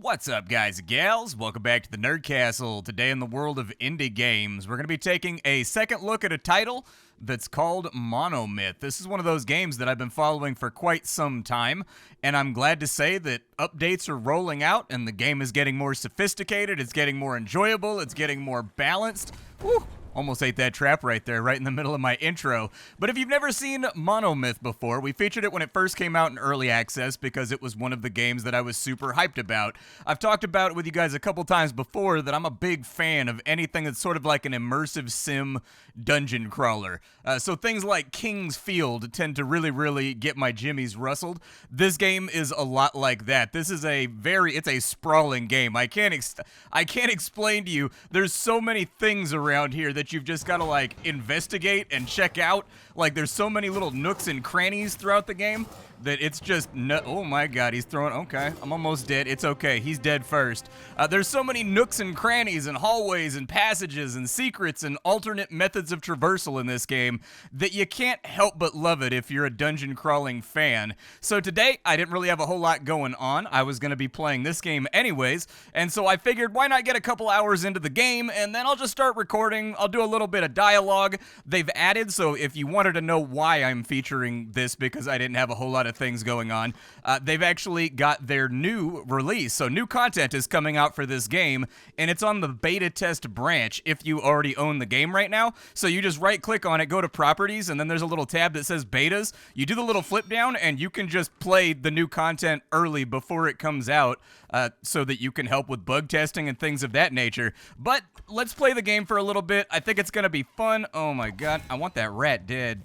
What's up, guys and gals? Welcome back to the Nerd Castle. Today in the world of indie games, we're going to be taking a second look at a title that's called Monomyth. This is one of those games that I've been following for quite some time, and I'm glad to say that updates are rolling out and the game is getting more sophisticated, it's getting more enjoyable, it's getting more balanced. Woo! Almost ate that trap right there, right in the middle of my intro. But if you've never seen Monomyth before, we featured it when it first came out in early access because it was one of the games that I was super hyped about. I've talked about it with you guys a couple times before that I'm a big fan of anything that's sort of like an immersive sim dungeon crawler. So things like King's Field tend to really get my jimmies rustled. This game is a lot like that. This is it's a sprawling game. I can't explain to you. There's so many things around here that you've just got to like investigate and check out. Like there's so many little nooks and crannies throughout the game that it's just oh my god, he's throwing. Okay, I'm almost dead. It's okay, he's dead first. There's so many nooks and crannies and hallways and passages and secrets and alternate methods of traversal in this game that you can't help but love it if you're a dungeon crawling fan. So today I didn't really have a whole lot going on. I was going to be playing this game anyways, and so I figured why not get a couple hours into the game and then I'll just start recording. I'll do a little bit of dialogue. They've added, so if you wanted to know why I'm featuring this because I didn't have a whole lot of things going on, they've actually got their new release. So new content is coming out for this game, and it's on the beta test branch if you already own the game right now. So you just right click on it, go to properties, and then there's a little tab that says betas. You do the little flip down and you can just play the new content early before it comes out, so that you can help with bug testing and things of that nature. But let's play the game for a little bit. I think it's gonna be fun. Oh my god, I want that rat dead.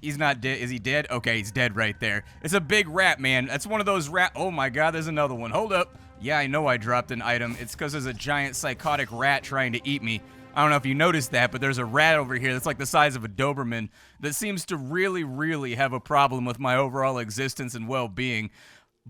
He's not dead. Is he dead? Okay, he's dead right there. It's a big rat, man. That's one of those rat. Oh my god, there's another one. Hold up. Yeah, I know I dropped an item. It's because there's a giant psychotic rat trying to eat me. I don't know if you noticed that, but there's a rat over here that's like the size of a Doberman that seems to really have a problem with my overall existence and well-being.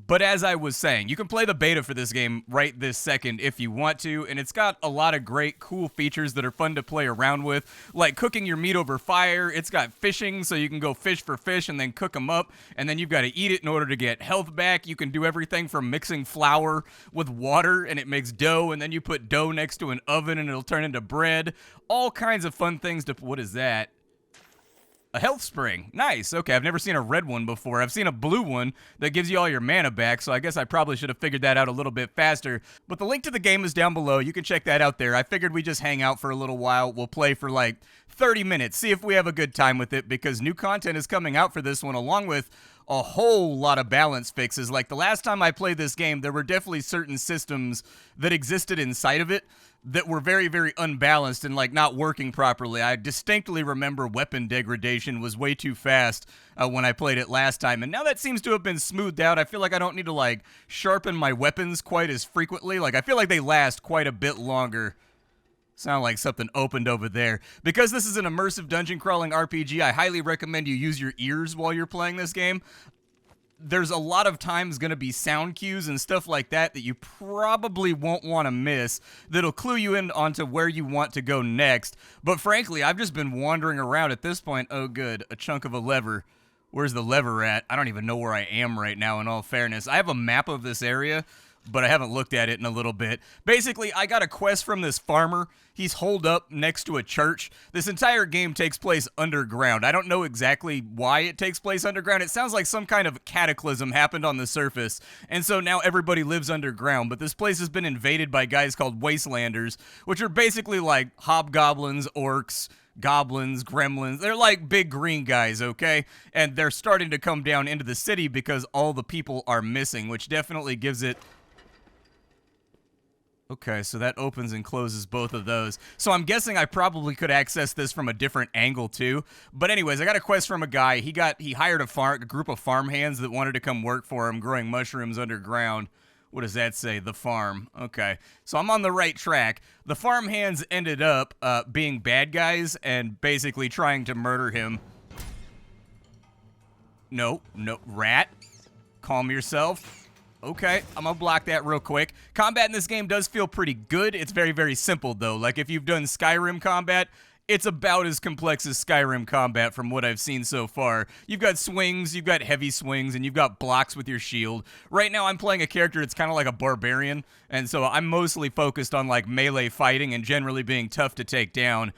But as I was saying, you can play the beta for this game right this second if you want to, and it's got a lot of great, cool features that are fun to play around with, like cooking your meat over fire. It's got fishing, so you can go fish for fish and then cook them up, and then you've got to eat it in order to get health back. You can do everything from mixing flour with water, and it makes dough, and then you put dough next to an oven, and it'll turn into bread. All kinds of fun things to... What is that? A health spring. Nice. Okay, I've never seen a red one before. I've seen a blue one that gives you all your mana back, so I guess I probably should have figured that out a little bit faster. But the link to the game is down below. You can check that out there. I figured we'd just hang out for a little while. We'll play for like 30 minutes, see if we have a good time with it, because new content is coming out for this one, along with a whole lot of balance fixes. Like the last time I played this game, there were definitely certain systems that existed inside of it that were very unbalanced and like not working properly. I distinctly remember weapon degradation was way too fast when I played it last time, and now that seems to have been smoothed out. I feel like I don't need to like sharpen my weapons quite as frequently. Like I feel like they last quite a bit longer. Sound like something opened over there. Because this is an immersive dungeon crawling RPG, I highly recommend you use your ears while you're playing this game. There's a lot of times going to be sound cues and stuff like that that you probably won't want to miss that'll clue you in onto where you want to go next. But frankly, I've just been wandering around at this point. Oh good, a chunk of a lever. Where's the lever at? I don't even know where I am right now, in all fairness. I have a map of this area, but I haven't looked at it in a little bit. Basically, I got a quest from this farmer. He's holed up next to a church. This entire game takes place underground. I don't know exactly why it takes place underground. It sounds like some kind of cataclysm happened on the surface, and so now everybody lives underground. But this place has been invaded by guys called Wastelanders, which are basically like hobgoblins, orcs, goblins, gremlins. They're like big green guys, okay? And they're starting to come down into the city because all the people are missing, which definitely gives it... Okay, so that opens and closes both of those. So I'm guessing I probably could access this from a different angle too. But anyways, I got a quest from a guy. He hired a group of farmhands that wanted to come work for him growing mushrooms underground. What does that say? The farm. Okay, so I'm on the right track. The farmhands ended up being bad guys and basically trying to murder him. No, rat. Calm yourself. Okay, I'm gonna block that real quick. Combat in this game does feel pretty good. It's very simple, though. Like, if you've done Skyrim combat, it's about as complex as Skyrim combat from what I've seen so far. You've got swings, you've got heavy swings, and you've got blocks with your shield. Right now I'm playing a character that's kind of like a barbarian, and so I'm mostly focused on like melee fighting and generally being tough to take down.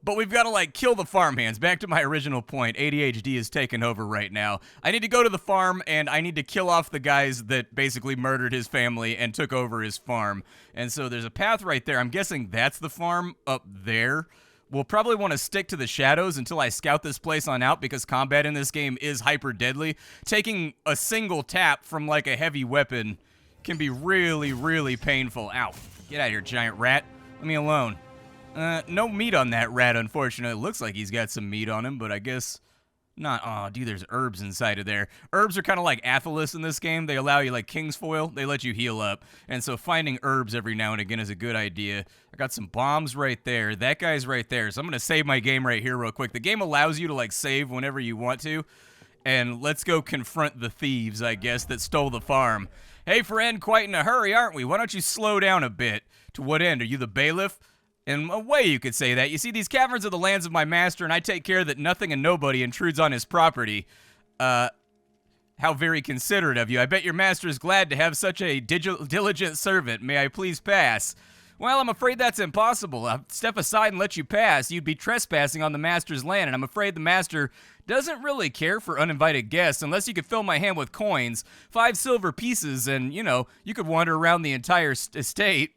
But we've got to, like, kill the farmhands. Back to my original point, ADHD is taking over right now. I need to go to the farm, and I need to kill off the guys that basically murdered his family and took over his farm. And so there's a path right there. I'm guessing that's the farm up there. We'll probably want to stick to the shadows until I scout this place on out, because combat in this game is hyper deadly. Taking a single tap from, like, a heavy weapon can be really, really painful. Ow. Get out of here, giant rat. Let me alone. No meat on that rat, unfortunately. It looks like he's got some meat on him, but I guess not. Oh, dude, there's herbs inside of there. Herbs are kind of like Athelas in this game. They allow you, like King's Foil, they let you heal up. And so finding herbs every now and again is a good idea. I got some bombs right there. That guy's right there. So I'm going to save my game right here real quick. The game allows you to, like, save whenever you want to. And let's go confront the thieves, I guess, that stole the farm. Hey, friend, quite in a hurry, aren't we? Why don't you slow down a bit? To what end? Are you the bailiff? In a way, you could say that. You see, these caverns are the lands of my master, and I take care that nothing and nobody intrudes on his property. How very considerate of you. I bet your master is glad to have such a diligent servant. May I please pass? Well, I'm afraid that's impossible. I'll step aside and let you pass. You'd be trespassing on the master's land, and I'm afraid the master doesn't really care for uninvited guests unless you could fill my hand with coins, 5 silver pieces, and, you know, you could wander around the entire estate.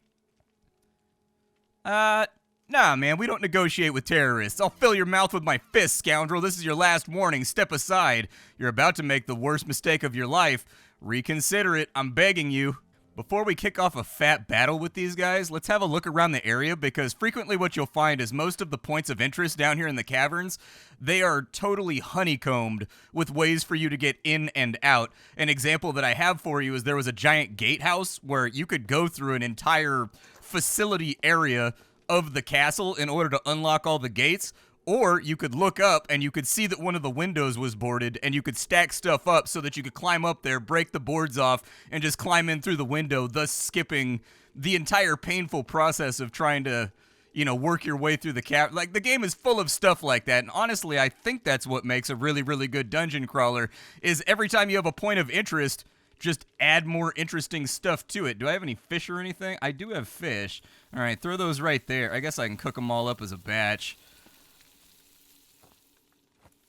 Nah, man, we don't negotiate with terrorists. I'll fill your mouth with my fist, scoundrel. This is your last warning. Step aside. You're about to make the worst mistake of your life. Reconsider it. I'm begging you. Before we kick off a fat battle with these guys, let's have a look around the area, because frequently what you'll find is most of the points of interest down here in the caverns, they are totally honeycombed with ways for you to get in and out. An example that I have for you is there was a giant gatehouse where you could go through an entire facility area of the castle in order to unlock all the gates, or you could look up and you could see that one of the windows was boarded, and you could stack stuff up so that you could climb up there, break the boards off, and just climb in through the window, thus skipping the entire painful process of trying to, you know, work your way through the like, the game is full of stuff like that, and honestly, I think that's what makes a really, really good dungeon crawler, is every time you have a point of interest, just add more interesting stuff to it. Do I have any fish or anything? I do have fish. All right, throw those right there. I guess I can cook them all up as a batch.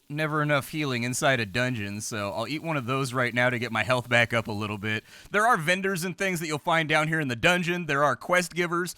Never enough healing inside a dungeon, so I'll eat one of those right now to get my health back up a little bit. There are vendors and things that you'll find down here in the dungeon. There are quest givers.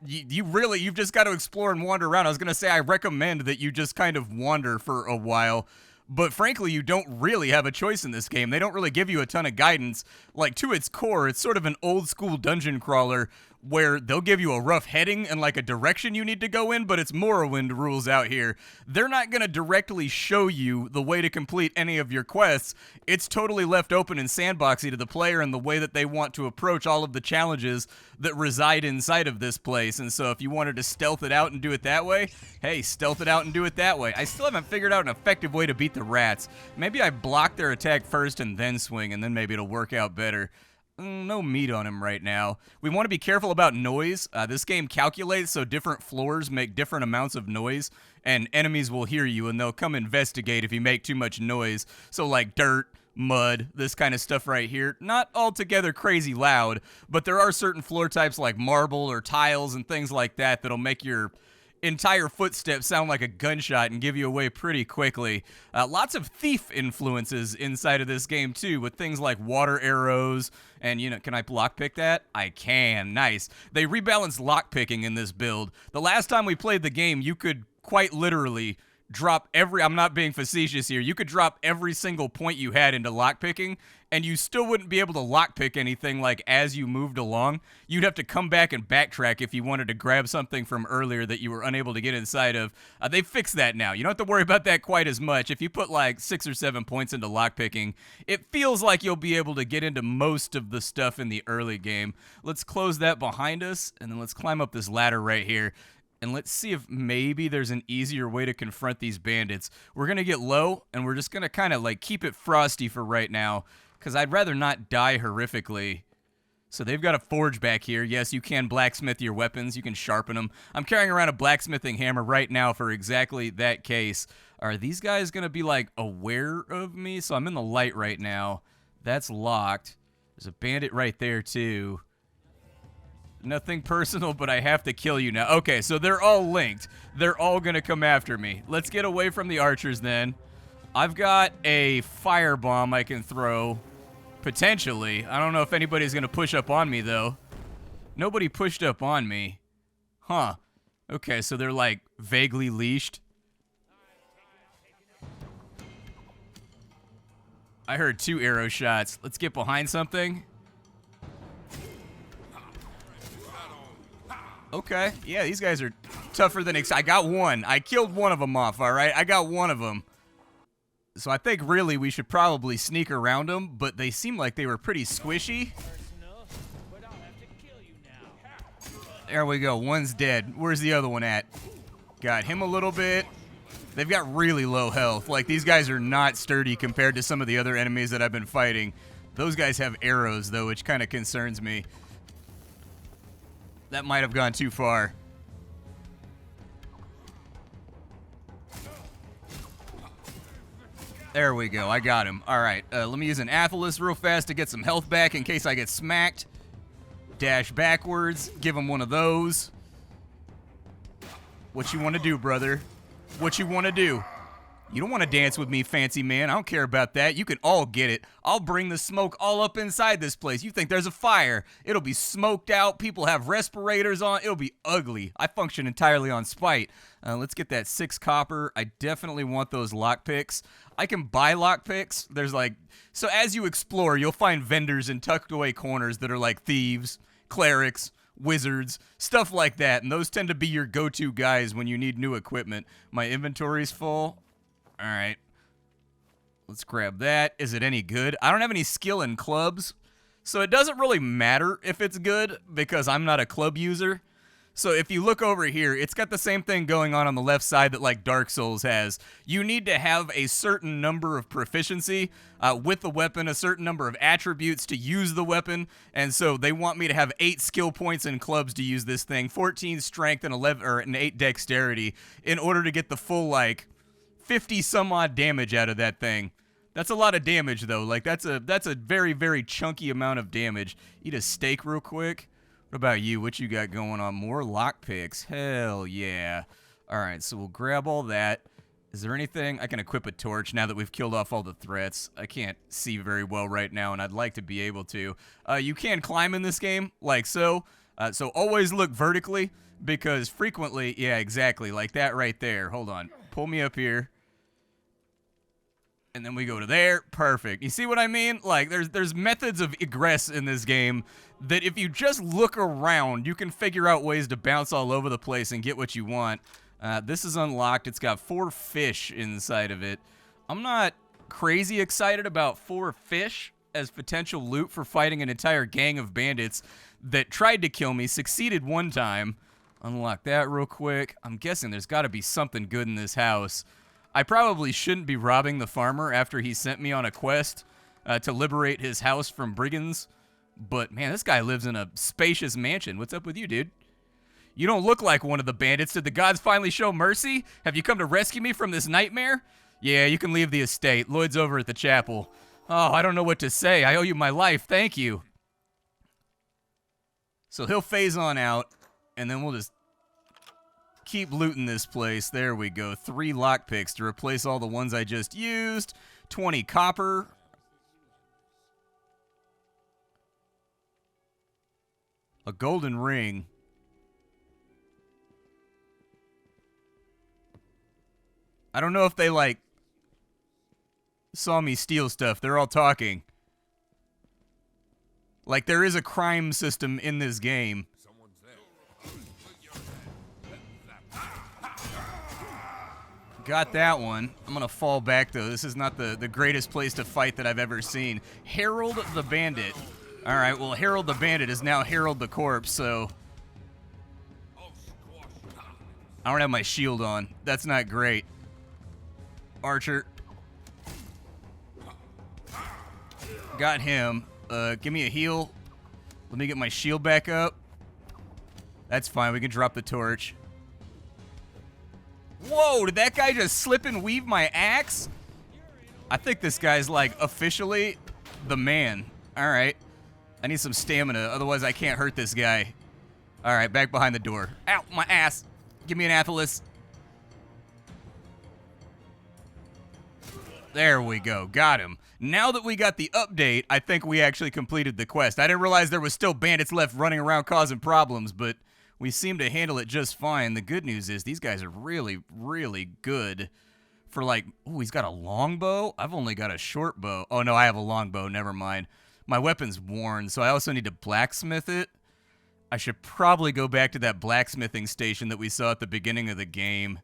You've just got to explore and wander around. I was going to say I recommend that you just kind of wander for a while. But frankly, you don't really have a choice in this game. They don't really give you a ton of guidance. Like, to its core, it's sort of an old-school dungeon crawler where they'll give you a rough heading and, like, a direction you need to go in, but it's Morrowind rules out here. They're not going to directly show you the way to complete any of your quests. It's totally left open and sandboxy to the player and the way that they want to approach all of the challenges that reside inside of this place. And so if you wanted to stealth it out and do it that way, hey, stealth it out and do it that way. I still haven't figured out an effective way to beat the rats. Maybe I block their attack first and then swing, and then maybe it'll work out better. No meat on him right now. We want to be careful about noise. This game calculates so different floors make different amounts of noise, and enemies will hear you, and they'll come investigate if you make too much noise. So like dirt, mud, this kind of stuff right here. Not altogether crazy loud, but there are certain floor types like marble or tiles and things like that that'll make your entire footsteps sound like a gunshot and give you away pretty quickly. Lots of thief influences inside of this game too, with things like water arrows, and you know, can I lockpick that? I can. Nice. They rebalanced lockpicking in this build. The last time we played the game, you could quite literally drop I'm not being facetious here, you could drop every single point you had into lockpicking, and you still wouldn't be able to lockpick anything like as you moved along. You'd have to come back and backtrack if you wanted to grab something from earlier that you were unable to get inside of. They fixed that now. You don't have to worry about that quite as much. If you put like 6 or 7 points into lockpicking, it feels like you'll be able to get into most of the stuff in the early game. Let's close that behind us, and then let's climb up this ladder right here. And let's see if maybe there's an easier way to confront these bandits. We're going to get low, and we're just going to kind of like keep it frosty for right now, because I'd rather not die horrifically. So they've got a forge back here. Yes, you can blacksmith your weapons. You can sharpen them. I'm carrying around a blacksmithing hammer right now for exactly that case. Are these guys going to be, like, aware of me? So I'm in the light right now. That's locked. There's a bandit right there, too. Nothing personal, but I have to kill you now. Okay, so they're all linked. They're all going to come after me. Let's get away from the archers, then. I've got a firebomb I can throw. Potentially. I don't know if anybody's going to push up on me, though. Nobody pushed up on me. Huh. Okay, so they're, like, vaguely leashed. I heard 2 arrow shots. Let's get behind something. Okay. Yeah, these guys are tougher than I got one. I killed one of them off, all right? I got one of them. So I think really we should probably sneak around them, but they seem like they were pretty squishy. There we go. One's dead. Where's the other one at? Got him a little bit. They've got really low health. Like, these guys are not sturdy compared to some of the other enemies that I've been fighting. Those guys have arrows, though, which kind of concerns me. That might have gone too far. There we go. I got him. All right. Let me use an Athelas real fast to get some health back in case I get smacked. Dash backwards. Give him one of those. What you want to do, brother? What you want to do? You don't want to dance with me, fancy man. I don't care about that. You can all get it. I'll bring the smoke all up inside this place. You think there's a fire. It'll be smoked out. People have respirators on. It'll be ugly. I function entirely on spite. Let's get that 6 copper. I definitely want those lockpicks. I can buy lockpicks. There's like... So as you explore, you'll find vendors in tucked away corners that are like thieves, clerics, wizards, stuff like that. And those tend to be your go-to guys when you need new equipment. My inventory's full. All right. Let's grab that. Is it any good? I don't have any skill in clubs, so it doesn't really matter if it's good because I'm not a club user. So if you look over here, it's got the same thing going on the left side that like Dark Souls has. You need to have a certain number of proficiency with the weapon, a certain number of attributes to use the weapon, and so they want me to have 8 skill points in clubs to use this thing, 14 strength and 11 or an 8 dexterity in order to get the full like 50 some odd damage out of that thing. That's a lot of damage though. Like that's a very, very chunky amount of damage. Eat a steak real quick. What about you? What you got going on? More lockpicks. Hell yeah. All right, so we'll grab all that. Is there anything? I can equip a torch now that we've killed off all the threats. I can't see very well right now, and I'd like to be able to. You can climb in this game, like so. So always look vertically, because frequently, yeah, exactly, like that right there. Hold on. Pull me up here. And then we go to there. Perfect. You see what I mean? Like, there's methods of egress in this game that if you just look around, you can figure out ways to bounce all over the place and get what you want. This is unlocked. It's got 4 fish inside of it. I'm not crazy excited about 4 fish as potential loot for fighting an entire gang of bandits that tried to kill me, succeeded one time. Unlock that real quick. I'm guessing there's got to be something good in this house. I probably shouldn't be robbing the farmer after he sent me on a quest to liberate his house from brigands. But, man, this guy lives in a spacious mansion. What's up with you, dude? You don't look like one of the bandits. Did the gods finally show mercy? Have you come to rescue me from this nightmare? Yeah, you can leave the estate. Lloyd's over at the chapel. Oh, I don't know what to say. I owe you my life. Thank you. So he'll phase on out, and then we'll just keep looting this place. There we go. 3 lockpicks to replace all the ones I just used. 20 copper. A golden ring. I don't know if they, like, saw me steal stuff. They're all talking. Like, there is a crime system in this game. Got that one. I'm going to fall back, though. This is not the greatest place to fight that I've ever seen. Harold the Bandit. All right, well, Harold the Bandit is now Harold the Corpse, so... I don't have my shield on. That's not great. Archer. Got him. Give me a heal. Let me get my shield back up. That's fine. We can drop the torch. Whoa, did that guy just slip and weave my axe? I think this guy's, like, officially the man. All right. I need some stamina, otherwise I can't hurt this guy. All right, back behind the door. Ow, my ass. Give me an Athelis. There we go. Got him. Now that we got the update, I think we actually completed the quest. I didn't realize there was still bandits left running around causing problems, but we seem to handle it just fine. The good news is these guys are really, really good for, like, oh, he's got a longbow? I've only got a short bow. Oh, no, I have a longbow. Never mind. My weapon's worn, so I also need to blacksmith it. I should probably go back to that blacksmithing station that we saw at the beginning of the game.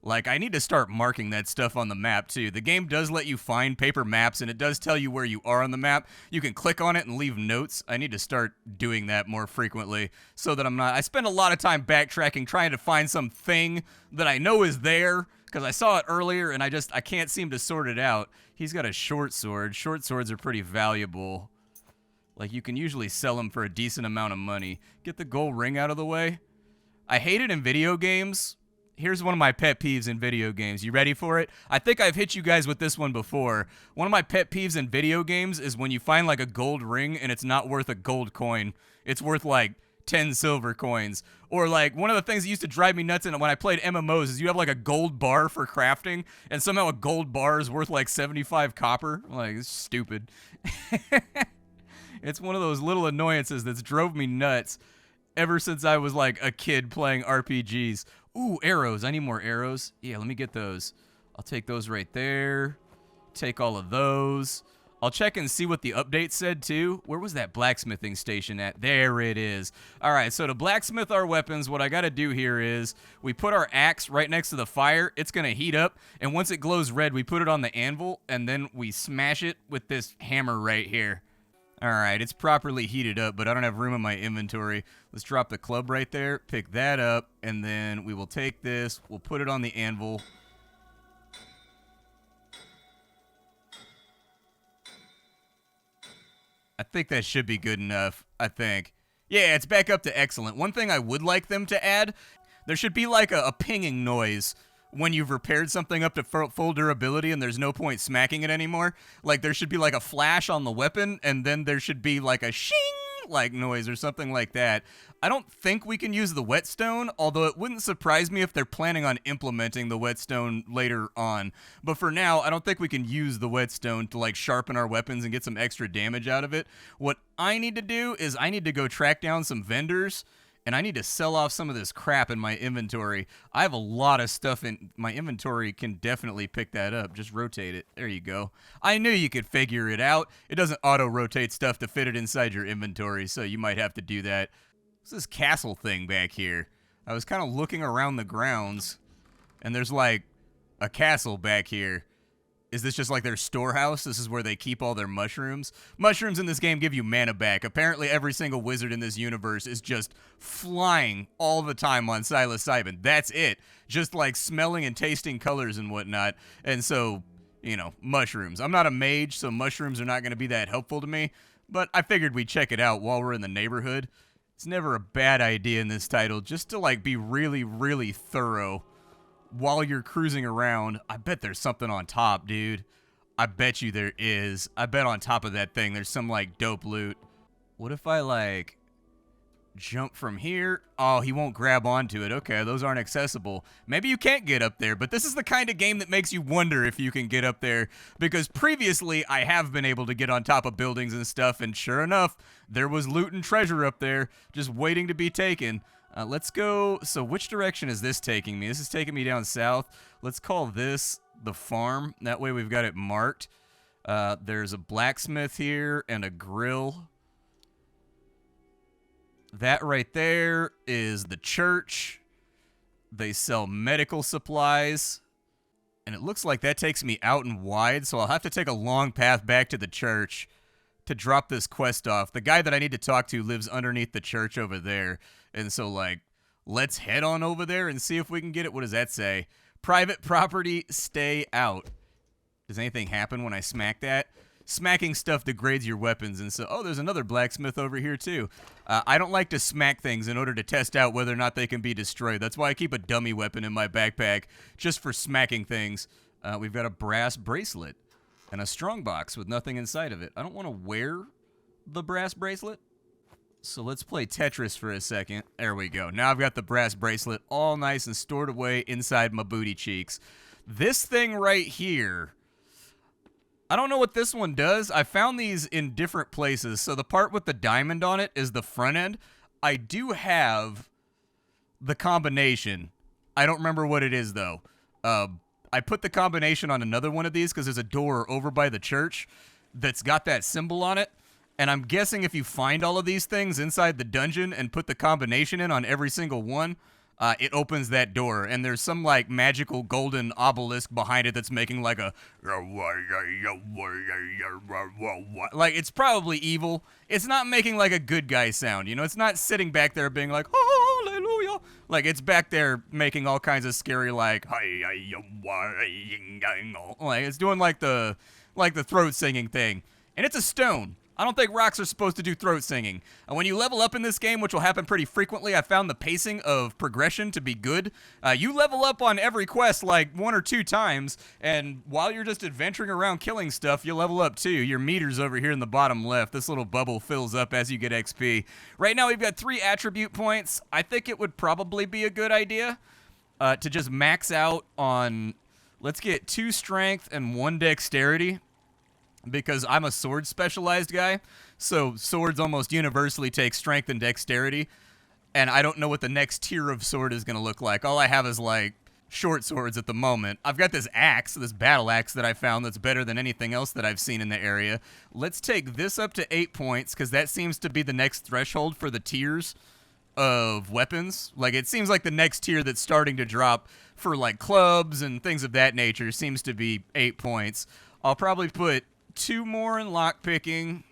Like, I need to start marking that stuff on the map, too. The game does let you find paper maps, and it does tell you where you are on the map. You can click on it and leave notes. I need to start doing that more frequently so that I'm not... I spend a lot of time backtracking, trying to find something that I know is there, because I saw it earlier, and I can't seem to sort it out. He's got a short sword. Short swords are pretty valuable. Like, you can usually sell them for a decent amount of money. Get the gold ring out of the way. I hate it in video games. Here's one of my pet peeves in video games. You ready for it? I think I've hit you guys with this one before. One of my pet peeves in video games is when you find like a gold ring and it's not worth a gold coin. It's worth like 10 silver coins. Or like one of the things that used to drive me nuts when I played MMOs is you have like a gold bar for crafting and somehow a gold bar is worth like 75 copper. Like, it's stupid. It's one of those little annoyances that's drove me nuts ever since I was like a kid playing RPGs. Ooh, arrows. I need more arrows. Yeah, let me get those. I'll take those right there. Take all of those. I'll check and see what the update said, too. Where was that blacksmithing station at? There it is. All right, so to blacksmith our weapons, what I got to do here is we put our axe right next to the fire. It's going to heat up, and once it glows red, we put it on the anvil, and then we smash it with this hammer right here. All right, it's properly heated up, but I don't have room in my inventory. Let's drop the club right there, pick that up, and then we will take this, we'll put it on the anvil. I think that should be good enough, I think. Yeah, it's back up to excellent. One thing I would like them to add, there should be like a pinging noise when you've repaired something up to full durability and there's no point smacking it anymore. Like, there should be like a flash on the weapon, and then there should be like a shing like noise or something like that. I don't think we can use the whetstone, although it wouldn't surprise me if they're planning on implementing the whetstone later on. But for now, I don't think we can use the whetstone to like sharpen our weapons and get some extra damage out of it. What I need to do is I need to go track down some vendors, and I need to sell off some of this crap in my inventory. I have a lot of stuff in my inventory, can definitely pick that up. Just rotate it. There you go. I knew you could figure it out. It doesn't auto-rotate stuff to fit it inside your inventory, so you might have to do that. What's this castle thing back here? I was kind of looking around the grounds, and there's like a castle back here. Is this just like their storehouse? This is where they keep all their mushrooms? Mushrooms in this game give you mana back. Apparently every single wizard in this universe is just flying all the time on psilocybin. That's it. Just like smelling and tasting colors and whatnot. And so, you know, mushrooms. I'm not a mage, so mushrooms are not going to be that helpful to me. But I figured we'd check it out while we're in the neighborhood. It's never a bad idea in this title just to like be really, really thorough while you're cruising around. I bet there's something on top, dude. I bet you there is. I bet on top of that thing there's some, like, dope loot. What if I, like, jump from here? Oh, he won't grab onto it. Okay, those aren't accessible. Maybe you can't get up there, but this is the kind of game that makes you wonder if you can get up there, because previously I have been able to get on top of buildings and stuff, and sure enough, there was loot and treasure up there just waiting to be taken. Let's go. So which direction is this taking me? This is taking me down south. Let's call this the farm. That way we've got it marked. There's a blacksmith here and a grill. That right there is the church. They sell medical supplies. And it looks like that takes me out and wide, so I'll have to take a long path back to the church to drop this quest off. The guy that I need to talk to lives underneath the church over there. And so, like, let's head on over there and see if we can get it. What does that say? Private property, stay out. Does anything happen when I smack that? smacking stuff degrades your weapons. And so, oh, there's another blacksmith over here too. I don't like to smack things in order to test out whether or not they can be destroyed. That's why I keep a dummy weapon in my backpack, just for smacking things. We've got a brass bracelet and a strong box with nothing inside of it. I don't want to wear the brass bracelet. So let's play Tetris for a second. There we go. Now I've got the brass bracelet all nice and stored away inside my booty cheeks. This thing right here, I don't know what this one does. I found these in different places. So the part with the diamond on it is the front end. I do have the combination. I don't remember what it is, though. I put the combination on another one of these because there's a door over by the church that's got that symbol on it. And I'm guessing if you find all of these things inside the dungeon and put the combination in on every single one, it opens that door. And there's some, like, magical golden obelisk behind it that's making, like, a... Like, it's probably evil. It's not making, like, a good guy sound, you know? It's not sitting back there being like, hallelujah. Like, it's back there making all kinds of scary, like... Like, it's doing, like the throat singing thing. And it's a stone. I don't think rocks are supposed to do throat singing. And when you level up in this game, which will happen pretty frequently, I found the pacing of progression to be good. You level up on every quest like 1 or 2 times, and while you're just adventuring around killing stuff, you level up too. Your meter's over here in the bottom left. This little bubble fills up as you get XP. Right now we've got 3 attribute points. I think it would probably be a good idea to just max out on... Let's get 2 strength and 1 dexterity. Because I'm a sword specialized guy, so swords almost universally take strength and dexterity, and I don't know what the next tier of sword is going to look like. All I have is, like, short swords at the moment. I've got this axe, this battle axe that I found that's better than anything else that I've seen in the area. Let's take this up to 8 points, because that seems to be the next threshold for the tiers of weapons. Like, it seems like the next tier that's starting to drop for, like, clubs and things of that nature seems to be 8 points. I'll probably put 2 more in lockpicking,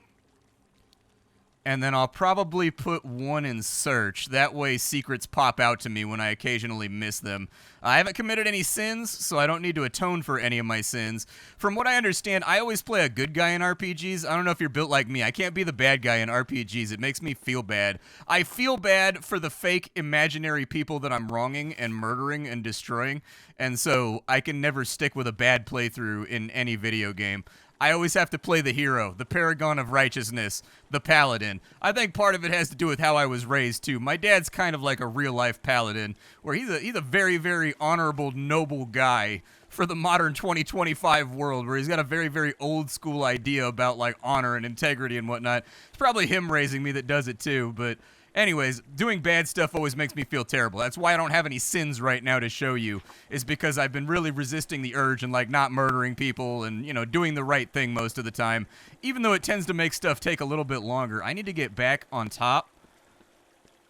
and then I'll probably put 1 in search. That way secrets pop out to me when I occasionally miss them. I haven't committed any sins, so I don't need to atone for any of my sins. From what I understand, I always play a good guy in RPGs. I don't know if you're built like me. I can't be the bad guy in RPGs. It makes me feel bad. I feel bad for the fake imaginary people that I'm wronging and murdering and destroying, and so I can never stick with a bad playthrough in any video game. I always have to play the hero, the paragon of righteousness, the paladin. I think part of it has to do with how I was raised, too. My dad's kind of like a real-life paladin, where he's a very, very honorable, noble guy for the modern 2025 world, where he's got a very, very old-school idea about, like, honor and integrity and whatnot. It's probably him raising me that does it, too, but... Anyways, doing bad stuff always makes me feel terrible. That's why I don't have any sins right now to show you, is because I've been really resisting the urge and, like, not murdering people and, you know, doing the right thing most of the time, even though it tends to make stuff take a little bit longer. I need to get back on top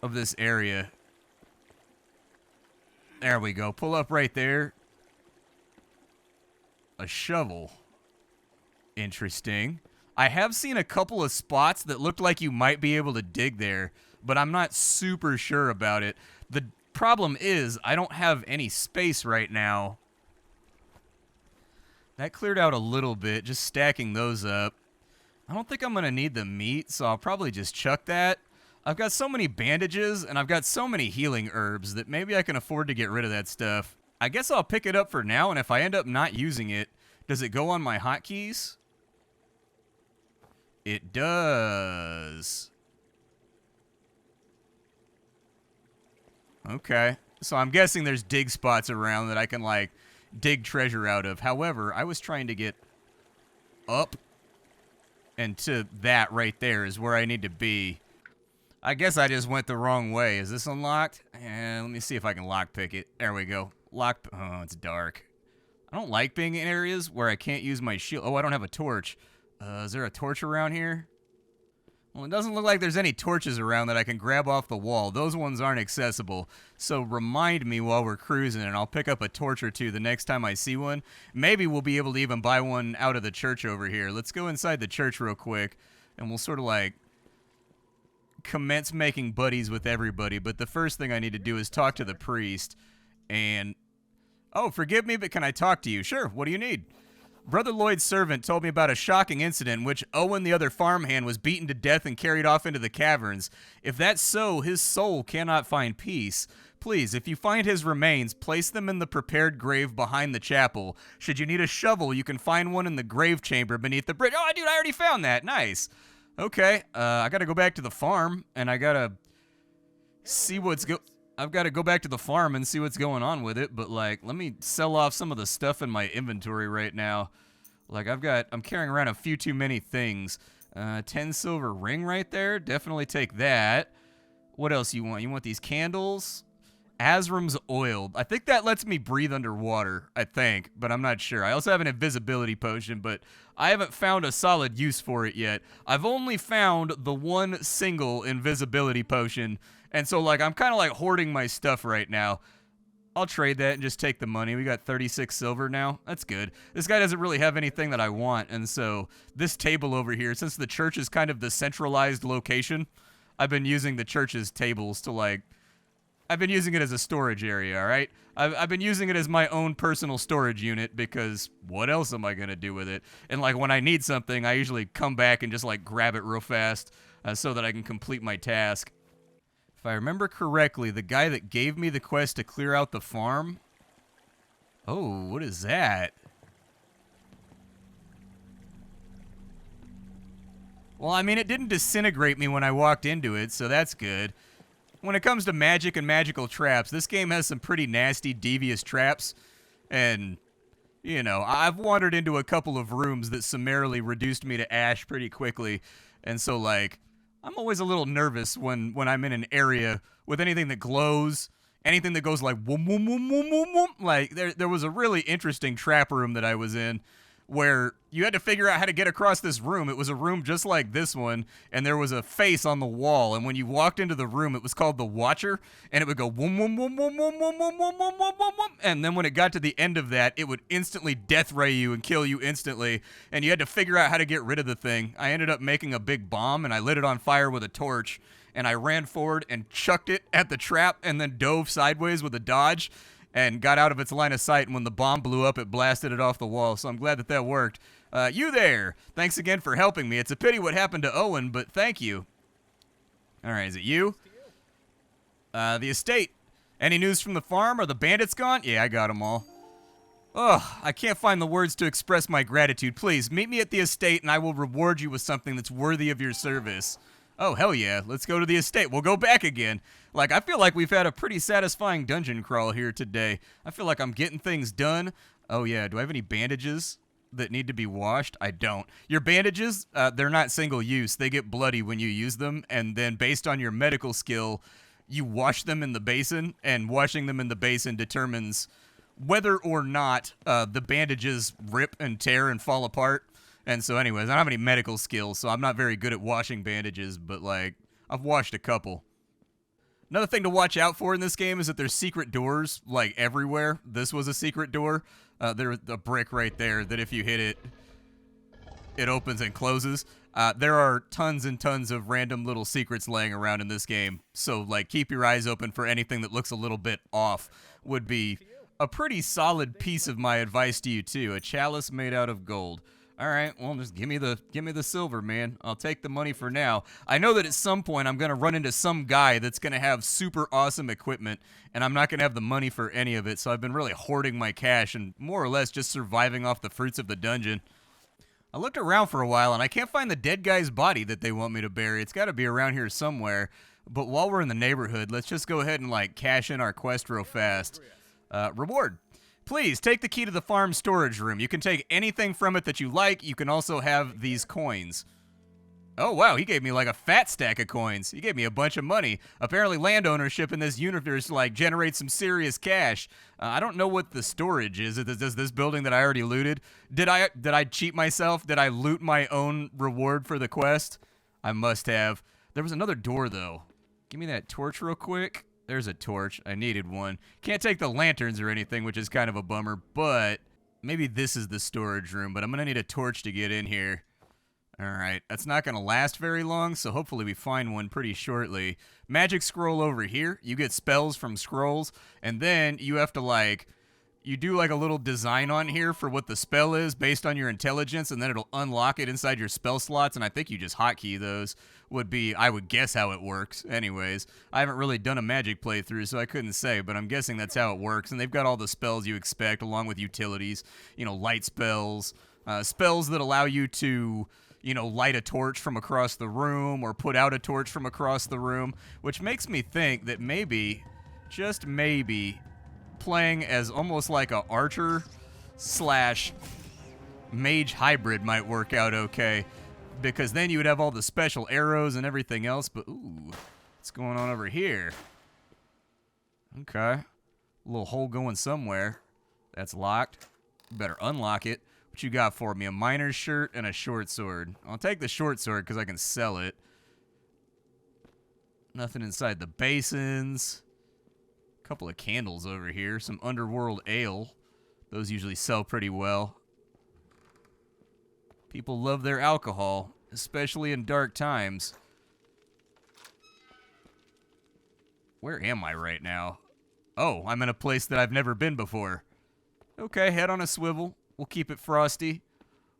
of this area. There we go. Pull up right there. A shovel. Interesting. I have seen a couple of spots that looked like you might be able to dig there, but I'm not super sure about it. The problem is I don't have any space right now. That cleared out a little bit, just stacking those up. I don't think I'm going to need the meat, so I'll probably just chuck that. I've got so many bandages, and I've got so many healing herbs that maybe I can afford to get rid of that stuff. I guess I'll pick it up for now, and if I end up not using it, does it go on my hotkeys? It does. Okay. So I'm guessing there's dig spots around that I can, like, dig treasure out of. However, I was trying to get up, and to that right there is where I need to be. I guess I just went the wrong way. Is this unlocked? And let me see if I can lockpick it. There we go. Lock. Oh, it's dark. I don't like being in areas where I can't use my shield. Oh, I don't have a torch. Is there a torch around here? Well, it doesn't look like there's any torches around that I can grab off the wall. Those ones aren't accessible. So remind me while we're cruising, and I'll pick up a torch or 2 the next time I see one. Maybe we'll be able to even buy one out of the church over here. Let's go inside the church real quick, and we'll sort of, like, commence making buddies with everybody. But the first thing I need to do is talk to the priest. And, oh, forgive me, but can I talk to you? Sure, what do you need? Brother Lloyd's servant told me about a shocking incident in which Owen, the other farmhand, was beaten to death and carried off into the caverns. If that's so, his soul cannot find peace. Please, if you find his remains, place them in the prepared grave behind the chapel. Should you need a shovel, you can find one in the grave chamber beneath the bridge. Oh, dude, I already found that. Nice. Okay, I gotta go back to the farm, and I gotta see I've got to go back to the farm and see what's going on with it, but, like, let me sell off some of the stuff in my inventory right now. Like, I'm carrying around a few too many things. 10 silver ring right there. Definitely take that. What else you want? You want these candles? Azram's oil. I think that lets me breathe underwater, I think, but I'm not sure. I also have an invisibility potion, but I haven't found a solid use for it yet. I've only found the one single invisibility potion, and so, like, I'm kind of, like, hoarding my stuff right now. I'll trade that and just take the money. We got 36 silver now. That's good. This guy doesn't really have anything that I want, and so this table over here, since the church is kind of the centralized location, I've been using the church's tables to, like, I've been using it as a storage area, all right? I've been using it as my own personal storage unit because what else am I going to do with it? And, like, when I need something, I usually come back and just, like, grab it real fast so that I can complete my task. If I remember correctly, the guy that gave me the quest to clear out the farm... Oh, what is that? Well, I mean, it didn't disintegrate me when I walked into it, so that's good. When it comes to magic and magical traps, this game has some pretty nasty, devious traps. And, you know, I've wandered into a couple of rooms that summarily reduced me to ash pretty quickly. And so, like, I'm always a little nervous when I'm in an area with anything that glows, anything that goes like woom, woom, woom, woom, woom, woom. Like, there was a really interesting trap room that I was in where you had to figure out how to get across this room. It was a room just like this one, and there was a face on the wall, and when you walked into the room, it was called the Watcher, and it would go woom, woom, woom, woom, woom, woom, woom, woom, woom, woom, woom, woom, and then when it got to the end of that, it would instantly death ray you and kill you instantly, and you had to figure out how to get rid of the thing. I ended up making a big bomb, and I lit it on fire with a torch, and I ran forward and chucked it at the trap, and then dove sideways with a dodge, and got out of its line of sight, and when the bomb blew up, it blasted it off the wall, so I'm glad that that worked. You there! Thanks again for helping me. It's a pity what happened to Owen, but thank you. Alright, is it you? The estate. Any news from the farm? Are the bandits gone? Yeah, I got them all. Ugh, I can't find the words to express my gratitude. Please, meet me at the estate, and I will reward you with something that's worthy of your service. Oh, hell yeah. Let's go to the estate. We'll go back again. Like, I feel like we've had a pretty satisfying dungeon crawl here today. I feel like I'm getting things done. Oh, yeah. Do I have any bandages that need to be washed? I don't. Your bandages, they're not single use. They get bloody when you use them, and then based on your medical skill, you wash them in the basin, and washing them in the basin determines whether or not the bandages rip and tear and fall apart. And so anyways, I don't have any medical skills, so I'm not very good at washing bandages, but, like, I've washed a couple. Another thing to watch out for in this game is that there's secret doors, like, everywhere. This was a secret door. There's a brick right there that if you hit it, it opens and closes. There are tons and tons of random little secrets laying around in this game, so, like, keep your eyes open for anything that looks a little bit off would be a pretty solid piece of my advice to you, too. A chalice made out of gold. All right, well, just give me the silver, man. I'll take the money for now. I know that at some point I'm going to run into some guy that's going to have super awesome equipment, and I'm not going to have the money for any of it, so I've been really hoarding my cash and more or less just surviving off the fruits of the dungeon. I looked around for a while, and I can't find the dead guy's body that they want me to bury. It's got to be around here somewhere, but while we're in the neighborhood, let's just go ahead and, like, cash in our quest real fast. Reward. Please, take the key to the farm storage room. You can take anything from it that you like. You can also have these coins. Oh, wow, he gave me, like, a fat stack of coins. He gave me a bunch of money. Apparently, land ownership in this universe, like, generates some serious cash. I don't know what the storage is. Is this building that I already looted? Did I cheat myself? Did I loot my own reward for the quest? I must have. There was another door, though. Give me that torch real quick. There's a torch. I needed one. Can't take the lanterns or anything, which is kind of a bummer, but maybe this is the storage room, but I'm going to need a torch to get in here. All right. That's not going to last very long, so hopefully we find one pretty shortly. Magic scroll over here. You get spells from scrolls, and then you have to, like, you do like a little design on here for what the spell is based on your intelligence, and then it'll unlock it inside your spell slots, and I think you just hotkey those would be, I would guess how it works. Anyways, I haven't really done a magic playthrough, so I couldn't say, but I'm guessing that's how it works, and they've got all the spells you expect along with utilities, you know, light spells, spells that allow you to, you know, light a torch from across the room or put out a torch from across the room, which makes me think that maybe, just maybe, playing as almost like a archer slash mage hybrid might work out okay, because then you would have all the special arrows and everything else. But ooh, what's going on over here? Okay, a little hole going somewhere. That's locked. Better unlock it. What you got for me? A miner's shirt and a short sword. I'll take the short sword because I can sell it. Nothing inside the basins. Couple of candles over here, some underworld ale. Those usually sell pretty well. People love their alcohol, especially in dark times. Where am I right now? Oh, I'm in a place that I've never been before. Okay, head on a swivel. We'll keep it frosty.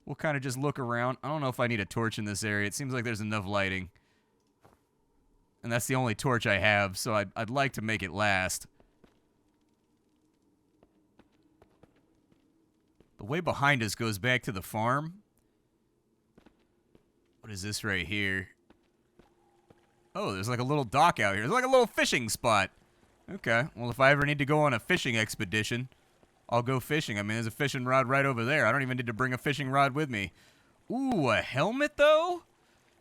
We'll kind of just look around. I don't know if I need a torch in this area. It seems like there's enough lighting. And that's the only torch I have, so I'd like to make it last. The way behind us goes back to the farm. What is this right here? Oh, there's like a little dock out here. There's like a little fishing spot. Okay, well, if I ever need to go on a fishing expedition, I'll go fishing. I mean, there's a fishing rod right over there. I don't even need to bring a fishing rod with me. Ooh, a helmet, though?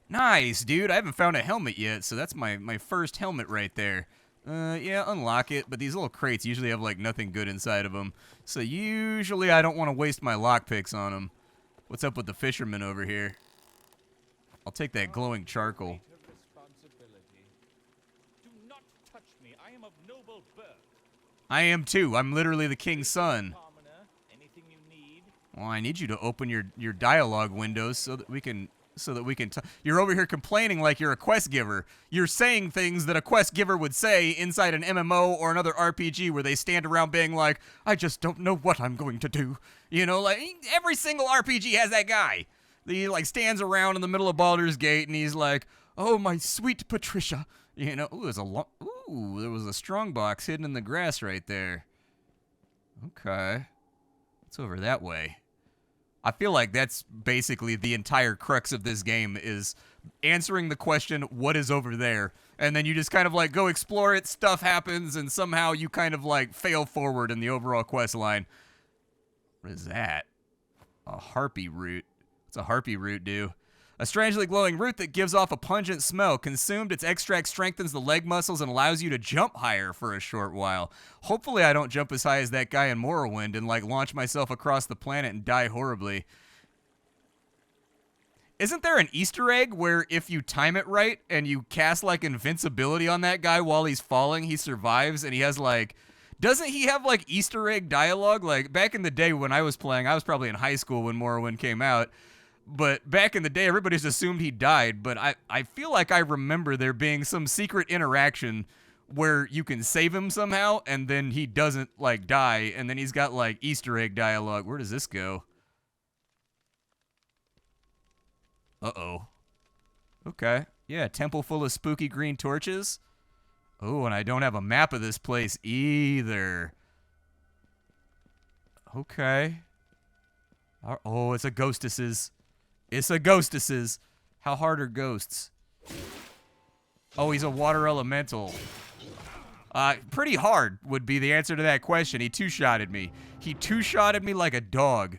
Nice, dude. I haven't found a helmet yet, so that's my first helmet right there. Yeah, unlock it, but these little crates usually have, like, nothing good inside of them. So usually I don't want to waste my lockpicks on them. What's up with the fisherman over here? I'll take that glowing charcoal. Do not touch me. I am of noble birth. I am too. I'm literally the king's son. Anything you need? Well, I need you to open your dialogue windows so that we can You're over here complaining like you're a quest giver. You're saying things that a quest giver would say inside an MMO or another RPG where they stand around being like, I just don't know what I'm going to do. You know, like every single RPG has that guy. He like stands around in the middle of Baldur's Gate and he's like, oh, my sweet Patricia. You know, there was a strong box hidden in the grass right there. Okay. It's over that way. I feel like that's basically the entire crux of this game is answering the question, what is over there? And then you just kind of like go explore it, stuff happens, and somehow you kind of like fail forward in the overall quest line. What is that? A harpy root. What's a harpy root do? A strangely glowing root that gives off a pungent smell. Consumed, its extract strengthens the leg muscles and allows you to jump higher for a short while. Hopefully I don't jump as high as that guy in Morrowind and like launch myself across the planet and die horribly. Isn't there an Easter egg where if you time it right and you cast like invincibility on that guy while he's falling, he survives and he has like... Doesn't he have like Easter egg dialogue? Like back in the day when I was playing, I was probably in high school when Morrowind came out. But back in the day, everybody's assumed he died, but I feel like I remember there being some secret interaction where you can save him somehow, and then he doesn't, like, die, and then he's got, like, Easter egg dialogue. Where does this go? Uh-oh. Okay. Yeah, temple full of spooky green torches. Oh, and I don't have a map of this place either. Okay. Oh, it's a ghostesses. It's a ghostesses. How hard are ghosts? Oh, he's a water elemental. Pretty hard would be the answer to that question. He two-shotted me. He two-shotted me like a dog.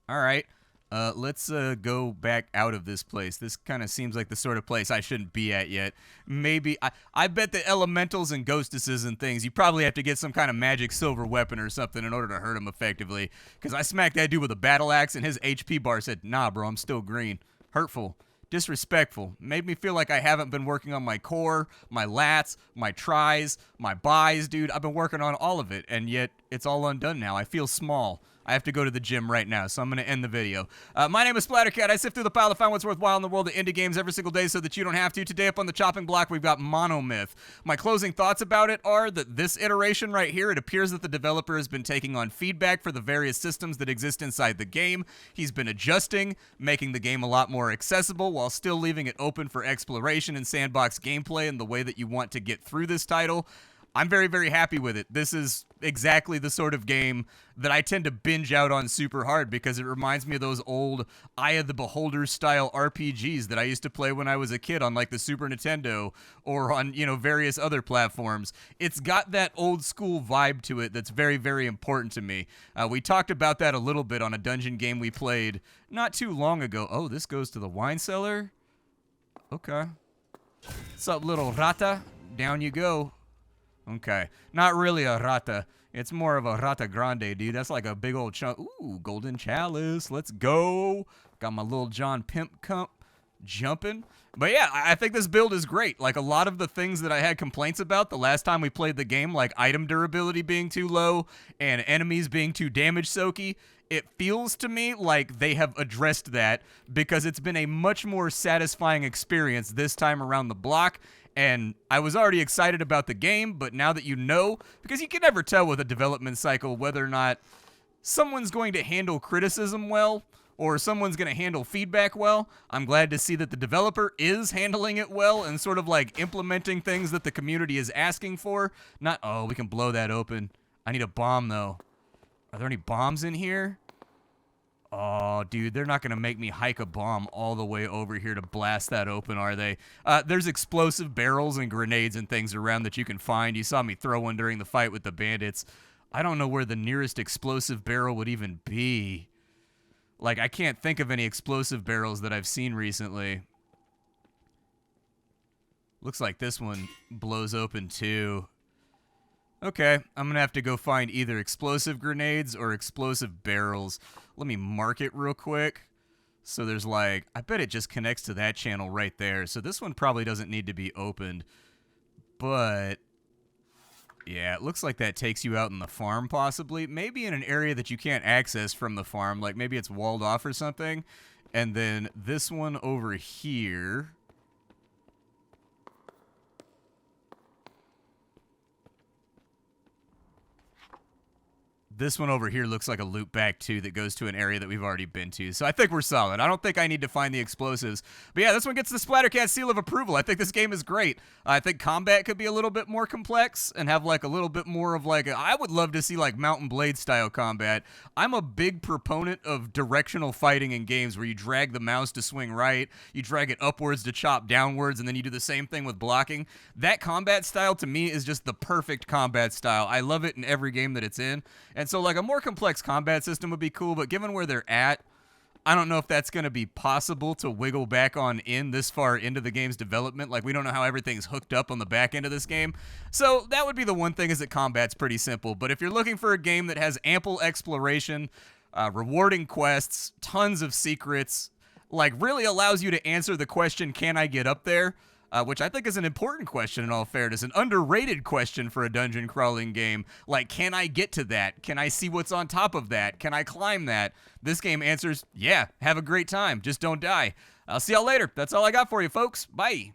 All right. Let's go back out of this place. This kind of seems like the sort of place I shouldn't be at yet. Maybe, I bet the elementals and ghostesses and things, you probably have to get some kind of magic silver weapon or something in order to hurt him effectively. Because I smacked that dude with a battle axe and his HP bar said, nah, bro, I'm still green. Hurtful. Disrespectful. Made me feel like I haven't been working on my core, my lats, my tries, my buys, dude. I've been working on all of it, and yet it's all undone now. I feel small. I have to go to the gym right now, so I'm going to end the video. My name is Splattercat. I sift through the pile to find what's worthwhile in the world of indie games every single day so that you don't have to. Today up on the chopping block, we've got Monomyth. My closing thoughts about it are that this iteration right here, it appears that the developer has been taking on feedback for the various systems that exist inside the game. He's been adjusting, making the game a lot more accessible while still leaving it open for exploration and sandbox gameplay in the way that you want to get through this title. I'm very, very happy with it. This is exactly the sort of game that I tend to binge out on super hard because it reminds me of those old Eye of the Beholder style RPGs that I used to play when I was a kid on like the Super Nintendo or on, various other platforms. It's got that old school vibe to it that's very, very important to me. We talked about that a little bit on a dungeon game we played not too long ago. Oh, this goes to the wine cellar? Okay. What's up, little rata? Down you go. Okay. Not really a rata. It's more of a rata grande, dude. That's like a big old chunk. Ooh, golden chalice. Let's go. Got my little John Pimp Cump jumping. But yeah, I think this build is great. Like a lot of the things that I had complaints about the last time we played the game, like item durability being too low and enemies being too damage soaky, it feels to me like they have addressed that because it's been a much more satisfying experience this time around the block. And I was already excited about the game, but now that you know, because you can never tell with a development cycle whether or not someone's going to handle criticism well or someone's going to handle feedback well. I'm glad to see that the developer is handling it well and sort of like implementing things that the community is asking for. Not, oh, we can blow that open. I need a bomb, though. Are there any bombs in here? Oh, dude, they're not going to make me hike a bomb all the way over here to blast that open, are they? There's explosive barrels and grenades and things around that you can find. You saw me throw one during the fight with the bandits. I don't know where the nearest explosive barrel would even be. Like, I can't think of any explosive barrels that I've seen recently. Looks like this one blows open, too. Okay, I'm going to have to go find either explosive grenades or explosive barrels. Let me mark it real quick. So there's like, I bet it just connects to that channel right there. So this one probably doesn't need to be opened. But, yeah, it looks like that takes you out in the farm possibly. Maybe in an area that you can't access from the farm. Like maybe it's walled off or something. And then this one over here. This one over here looks like a loop back, too, that goes to an area that we've already been to. So I think we're solid. I don't think I need to find the explosives. But yeah, this one gets the Splattercat seal of approval. I think this game is great. I think combat could be a little bit more complex and have, like, a little bit more of, like, I would love to see, like, Mountain Blade-style combat. I'm a big proponent of directional fighting in games where you drag the mouse to swing right, you drag it upwards to chop downwards, and then you do the same thing with blocking. That combat style, to me, is just the perfect combat style. I love it in every game that it's in. And so, like, a more complex combat system would be cool, but given where they're at, I don't know if that's going to be possible to wiggle back on in this far into the game's development. Like, we don't know how everything's hooked up on the back end of this game. So that would be the one thing, is that combat's pretty simple. But if you're looking for a game that has ample exploration, rewarding quests, tons of secrets, like, really allows you to answer the question, can I get up there? Which I think is an important question in all fairness, an underrated question for a dungeon crawling game. Like, can I get to that? Can I see what's on top of that? Can I climb that? This game answers, yeah, have a great time. Just don't die. I'll see y'all later. That's all I got for you, folks. Bye.